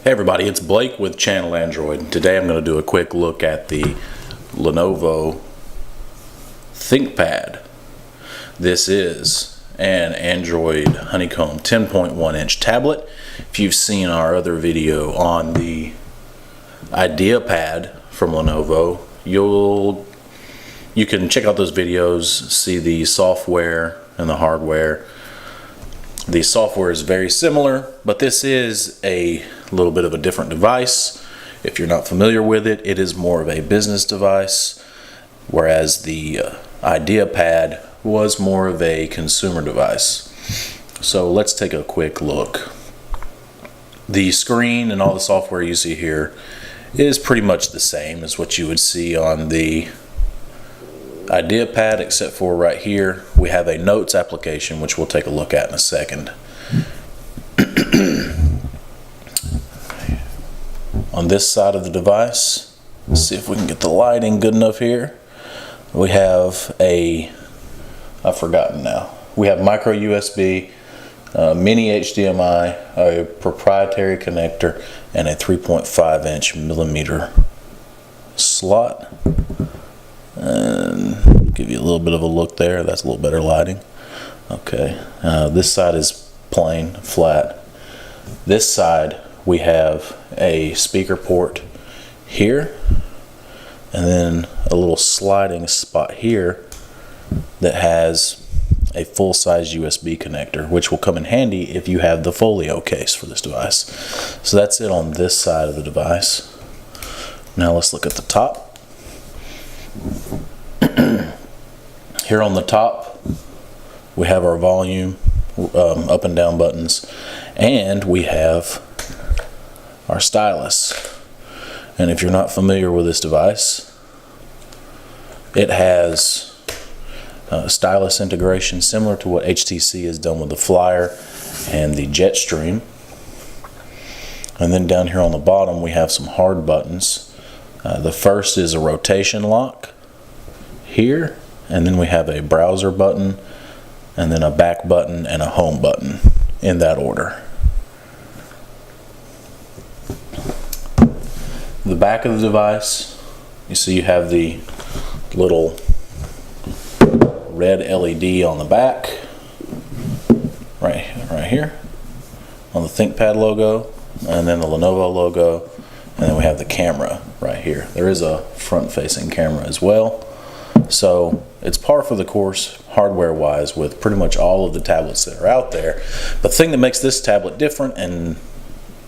Hey everybody, it's Blake with Channel Android. Today I'm going to do a quick look at the Lenovo Thinkpad. This is an Android Honeycomb 10.1 inch tablet. If you've seen our other video on the IdeaPad from Lenovo, you can check out those videos, see the software and the hardware. The software is very similar, but this is a little bit of a different device. If you're not familiar with it, it is more of a business device, whereas the IdeaPad was more of a consumer device. So let's take a quick look. The screen and all the software you see here is pretty much the same as what you would see on the IdeaPad, except for right here we have a notes application, which we'll take a look at in a second. On this side of the device, let's see if we can get the lighting good enough here. We have I've forgotten now. We have micro USB, mini HDMI, a proprietary connector, and a 3.5 inch millimeter slot. And give you a little bit of a look there. That's a little better lighting. Okay, this side is plain, flat. This side we have a speaker port here, and then a little sliding spot here that has a full-size USB connector, which will come in handy if you have the folio case for this device. So that's it on this side of the device. Now let's look at the top. Here on the top we have our volume up and down buttons, and we have our stylus. And if you're not familiar with this device, it has stylus integration similar to what HTC has done with the Flyer and the Jetstream. And then down here on the bottom we have some hard buttons. The first is a rotation lock here, and then we have a browser button, and then a back button and a home button, in that order. The back of the device, you see you have the little red LED on the back, right here, on the Thinkpad logo, and then the Lenovo logo, and then we have the camera right here. There is a front-facing camera as well. So it's par for the course hardware-wise with pretty much all of the tablets that are out there. The thing that makes this tablet different, and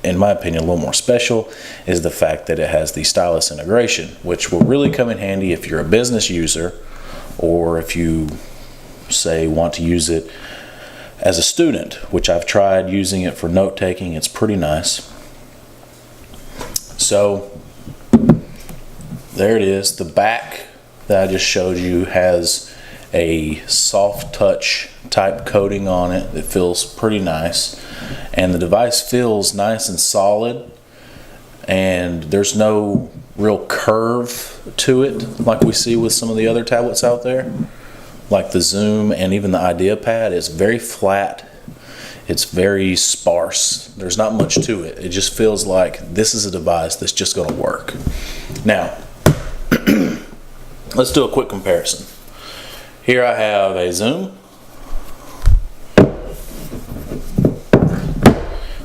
in my opinion a little more special, is the fact that it has the stylus integration, which will really come in handy if you're a business user, or if you say want to use it as a student, which I've tried using it for note-taking. It's pretty nice. So there it is. The back that I just showed you has a soft touch type coating on it that feels pretty nice, and the device feels nice and solid, and there's no real curve to it like we see with some of the other tablets out there, like the Xoom and even the IdeaPad. It's very flat, it's very sparse, there's not much to it. It just feels like this is a device that's just going to work. Now let's do a quick comparison. Here I have a Xoom,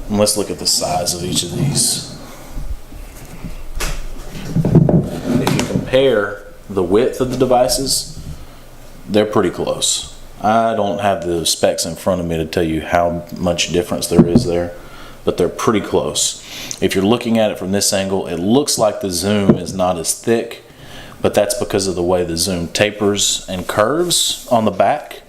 and let's look at the size of each of these. If you compare the width of the devices, they're pretty close. I don't have the specs in front of me to tell you how much difference there is there, but they're pretty close. If you're looking at it from this angle, it looks like the Xoom is not as thick, but that's because of the way the Xoom tapers and curves on the back.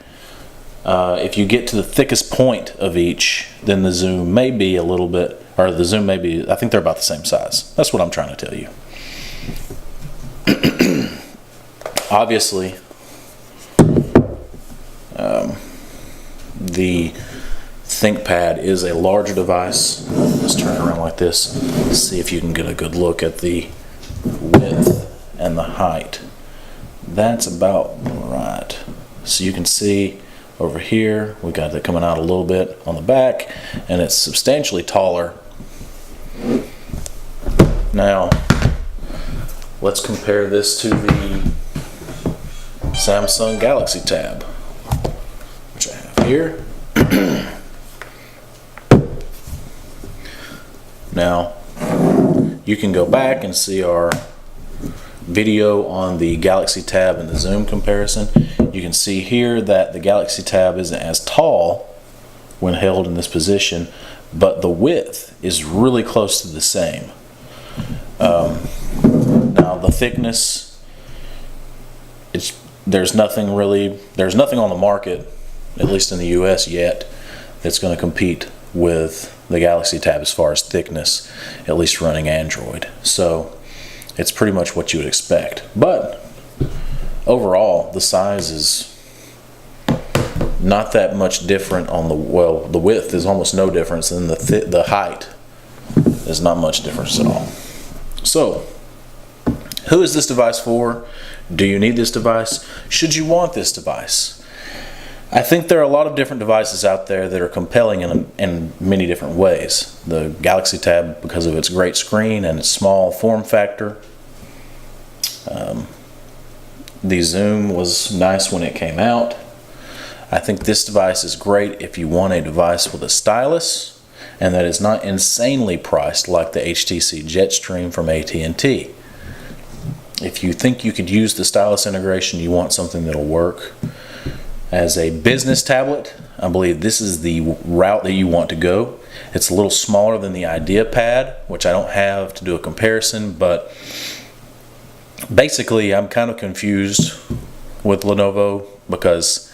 If you get to the thickest point of each, then the Xoom may be a little bit, or the Xoom may be, I think they're about the same size. That's what I'm trying to tell you. Obviously, the Thinkpad is a larger device. Let's turn it around like this. Let's see if you can get a good look at the width and the height. That's about right. So you can see over here we got it coming out a little bit on the back, and it's substantially taller Now, let's compare this to the Samsung Galaxy Tab, which I have here. Now, you can go back and see our video on the Galaxy Tab and the Zoom comparison. You can see here that the Galaxy Tab isn't as tall when held in this position, but the width is really close to the same. Now the thickness, there's nothing on the market, at least in the US yet, that's going to compete with the Galaxy Tab as far as thickness, at least running Android. So it's pretty much what you would expect. But overall, the size is not that much different on the, well, the width is almost no difference, and the height is not much difference at all. So, who is this device for? Do you need this device? Should you want this device? I think there are a lot of different devices out there that are compelling in many different ways. The Galaxy Tab, because of its great screen and its small form factor. The Zoom was nice when it came out. I think this device is great if you want a device with a stylus and that is not insanely priced like the HTC Jetstream from AT&T. If you think you could use the stylus integration, you want something that'll work as a business tablet, I believe this is the route that you want to go. It's a little smaller than the IdeaPad, which I don't have to do a comparison, but basically I'm kind of confused with Lenovo because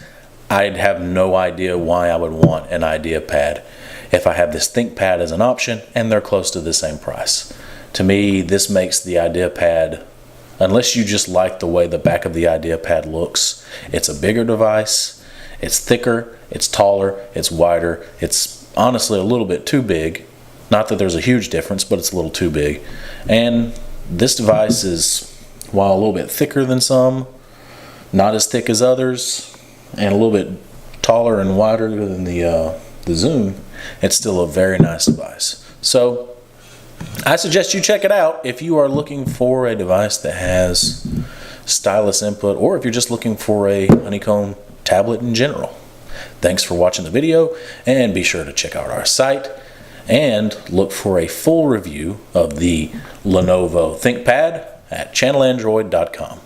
I'd have no idea why I would want an IdeaPad if I have this ThinkPad as an option and they're close to the same price. To me, this makes the IdeaPad, unless you just like the way the back of the IdeaPad looks, it's a bigger device, it's thicker, it's taller, it's wider, it's honestly a little bit too big. Not that there's a huge difference, but it's a little too big. And this device is, while a little bit thicker than some, not as thick as others, and a little bit taller and wider than the Zoom, it's still a very nice device. So I suggest you check it out if you are looking for a device that has stylus input, or if you're just looking for a honeycomb tablet in general. Thanks for watching the video, and be sure to check out our site and look for a full review of the Lenovo Thinkpad at channelandroid.com.